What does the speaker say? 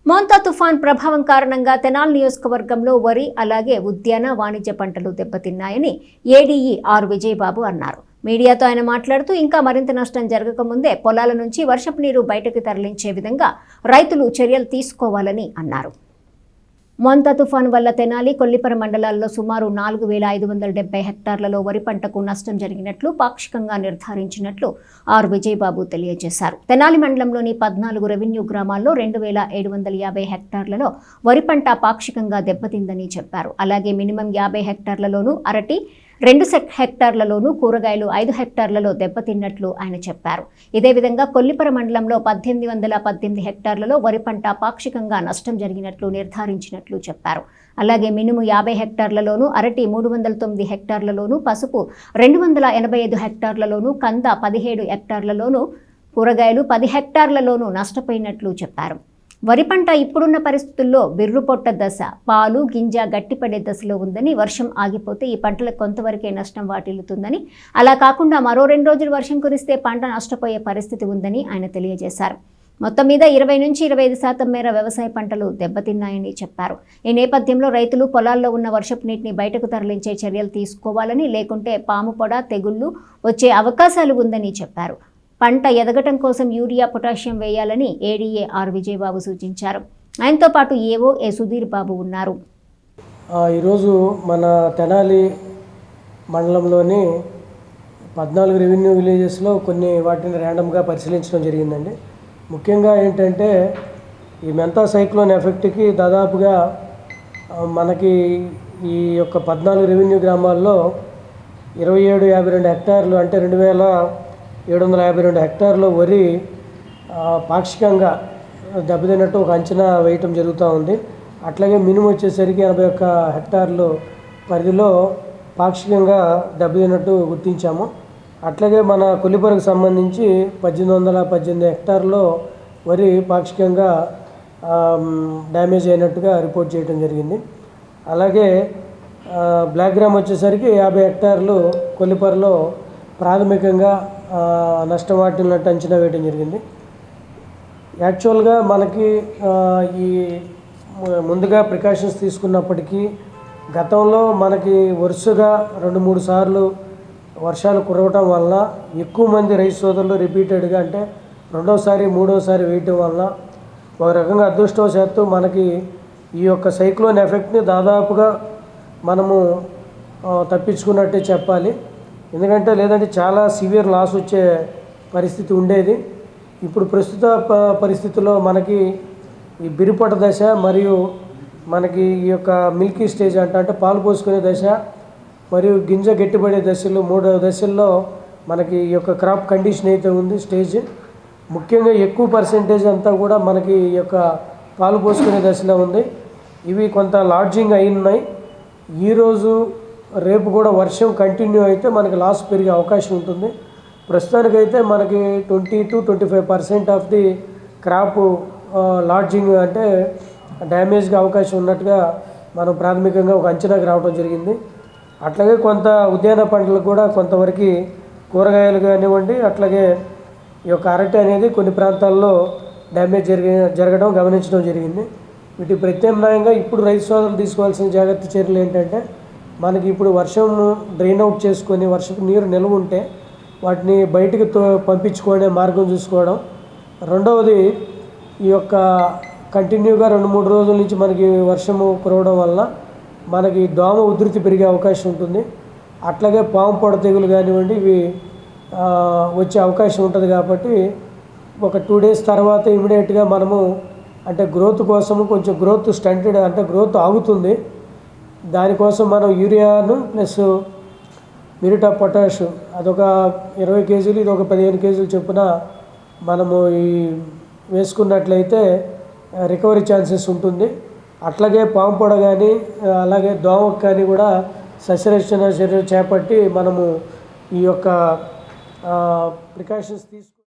మోంతా తుఫాన్ ప్రభావం కారణంగా తెనాలి నియోజకవర్గంలో వరి అలాగే ఉద్యాన వాణిజ్య పంటలు దెబ్బతిన్నాయని ఏడీఈ ఆర్ విజయబాబు అన్నారు. మీడియాతో ఆయన మాట్లాడుతూ ఇంకా మరింత నష్టం జరగకముందే పొలాల నుంచి వర్షపు నీరు బయటకు తరలించే విధంగా రైతులు చర్యలు తీసుకోవాలని అన్నారు. మోంతా తుఫాను వల్ల తెనాలి, కొల్లిపర మండలాల్లో సుమారు 4570 హెక్టార్లలో వరి పంటకు నష్టం జరిగినట్లు పాక్షికంగా నిర్ధారించినట్లు ఆర్ విజయబాబు తెలియజేశారు. తెనాలి మండలంలోని 14 రెవెన్యూ గ్రామాల్లో 2750 హెక్టార్లలో వరి పంట పాక్షికంగా దెబ్బతిందని చెప్పారు. అలాగే మినిమం 50 హెక్టార్లలోనూ అరటి, 2 హెక్టార్లలోనూ కూరగాయలు 5 హెక్టార్లలో దెబ్బతిన్నట్లు ఆయన చెప్పారు. ఇదే విధంగా కొల్లిపర మండలంలో 1818 హెక్టార్లలో వరి పంట పాక్షికంగా నష్టం జరిగినట్లు నిర్ధారించినట్లు చెప్పారు. అలాగే మినుము 50 హెక్టార్లలోనూ, అరటి 309 హెక్టార్లలోనూ, పసుపు 285 హెక్టార్లలోనూ, కంద 17 హెక్టార్లలోనూ, కూరగాయలు 10 హెక్టార్లలోనూ నష్టపోయినట్లు చెప్పారు. వరి పంట ఇప్పుడున్న పరిస్థితుల్లో బిర్రుపొట్ట దశ, పాలు గింజ గట్టిపడే దశలో ఉందని, వర్షం ఆగిపోతే ఈ పంటలకు కొంతవరకే నష్టం వాటిల్లుతుందని, అలా కాకుండా మరో 2 రోజులు వర్షం కురిస్తే పంట నష్టపోయే పరిస్థితి ఉందని ఆయన తెలియజేశారు. మొత్తం మీద 20 నుంచి 25% మేర వ్యవసాయ పంటలు దెబ్బతిన్నాయని చెప్పారు. ఈ నేపథ్యంలో రైతులు పొలాల్లో ఉన్న వర్షపు నీటిని బయటకు తరలించే చర్యలు తీసుకోవాలని, లేకుంటే పాము పొడ, తెగుళ్లు వచ్చే అవకాశాలు ఉందని చెప్పారు. పంట ఎదగటం కోసం యూరియా, పొటాషియం వేయాలని ఏడీఏ ఆర్ విజయబాబు సూచించారు. ఆయనతో పాటు ఏవో ఏ సుధీర్ బాబు ఉన్నారు. ఈరోజు మన తెనాలి మండలంలోని 14 రెవెన్యూ విలేజెస్లో కొన్ని వాటిని ర్యాండమ్గా పరిశీలించడం జరిగిందండి. ముఖ్యంగా ఏంటంటే ఈ మెంతా సైక్లోన్ ఎఫెక్ట్కి దాదాపుగా మనకి ఈ యొక్క 14 రెవెన్యూ గ్రామాల్లో 2752 హెక్టార్లు అంటే 2752 హెక్టార్లు వరి పాక్షికంగా దెబ్బతిన్నట్టు ఒక అంచనా వేయటం జరుగుతూ ఉంది. అట్లాగే మినుము వచ్చేసరికి 81 హెక్టార్లు పరిధిలో పాక్షికంగా దెబ్బతిన్నట్టు గుర్తించాము. అట్లాగే మన కొల్లిపరకు సంబంధించి 1818 హెక్టార్లో వరి పాక్షికంగా డ్యామేజ్ అయినట్టుగా రిపోర్ట్ చేయడం జరిగింది. అలాగే బ్లాక్ గ్రామ్ వచ్చేసరికి 50 హెక్టార్లు కొల్లిపరలో ప్రాథమికంగా నష్టం వాటిల్లినట్టు అంచనా వేయడం జరిగింది. యాక్చువల్గా మనకి ఈ ముందుగా ప్రికాషన్స్ తీసుకున్నప్పటికీ గతంలో మనకి వరుసగా 2-3 సార్లు వర్షాలు కురవటం వల్ల ఎక్కువ మంది రైతు సోదరులు రిపీటెడ్గా అంటే రెండోసారి మూడోసారి వేయటం వల్ల ఒక రకంగా అదృష్టవశాత్తు మనకి ఈ యొక్క సైక్లోన్ ఎఫెక్ట్ని దాదాపుగా మనము తప్పించుకున్నట్టే చెప్పాలి. ఎందుకంటే లేదంటే చాలా సివియర్ లాస్ వచ్చే పరిస్థితి ఉండేది. ఇప్పుడు ప్రస్తుత పరిస్థితుల్లో మనకి ఈ బిరుపట దశ మరియు మనకి ఈ యొక్క మిల్కీ స్టేజ్ అంటే పాలు పోసుకునే దశ మరియు గింజ గట్టిపడే దశలు 3 దశల్లో మనకి ఈ యొక్క క్రాప్ కండిషన్ అయితే ఉంది స్టేజ్. ముఖ్యంగా ఎక్కువ పర్సెంటేజ్ అంతా కూడా మనకి ఈ యొక్క పాలు పోసుకునే దశలో ఉంది. ఇవి కొంత లాడ్జింగ్ అయి ఉన్నాయి. ఈరోజు రేపు కూడా వర్షం కంటిన్యూ అయితే మనకి లాస్ పెరిగే అవకాశం ఉంటుంది. ప్రస్తుతానికైతే మనకి 20-25% ఆఫ్ ది క్రాప్ లాడ్జింగ్ అంటే డ్యామేజ్గా అవకాశం ఉన్నట్టుగా మనం ప్రాథమికంగా ఒక అంచనాకు రావడం జరిగింది. అట్లాగే కొంత ఉద్యాన పంటలకు కూడా కొంతవరకు కూరగాయలు కానివ్వండి, అట్లాగే ఈ యొక్క అరటి అనేది కొన్ని ప్రాంతాల్లో డ్యామేజ్ జరగడం గమనించడం జరిగింది. వీటి ప్రత్యామ్నాయంగా ఇప్పుడు రైతు సోదరులు తీసుకోవాల్సిన జాగ్రత్త చర్యలు ఏంటంటే మనకి ఇప్పుడు వర్షం డ్రైన్ అవుట్ చేసుకొని వర్షపు నీరు నిల్వ ఉంటే వాటిని బయటికి పంపించుకునే మార్గం చూసుకోవడం. రెండవది ఈ యొక్క కంటిన్యూగా 2-3 రోజుల నుంచి మనకి వర్షము కురవడం వల్ల మనకి దోమ ఉధృతి పెరిగే అవకాశం ఉంటుంది. అట్లాగే పాము పొడ తెగులు కానివ్వండి ఇవి వచ్చే అవకాశం ఉంటుంది. కాబట్టి ఒక 2 డేస్ తర్వాత ఇమీడియట్గా మనము అంటే గ్రోత్ కోసము కొంచెం గ్రోత్ స్టంటెడ్ అంటే గ్రోత్ ఆగుతుంది. దానికోసం మనం యూరియాను ప్లస్ మ్యూరేట్ ఆఫ్ పొటాష్ అదొక 20 కేజీలు ఇది ఒక 15 కేజీలు చొప్పున మనము ఈ వేసుకున్నట్లయితే రికవరీ ఛాన్సెస్ ఉంటుంది. అట్లాగే పాము పొడ కానీ అలాగే దోమకు కానీ కూడా సస్యరక్షణ చర్యలు చేపట్టి మనము ఈ యొక్క ప్రికాషన్స్ తీసుకు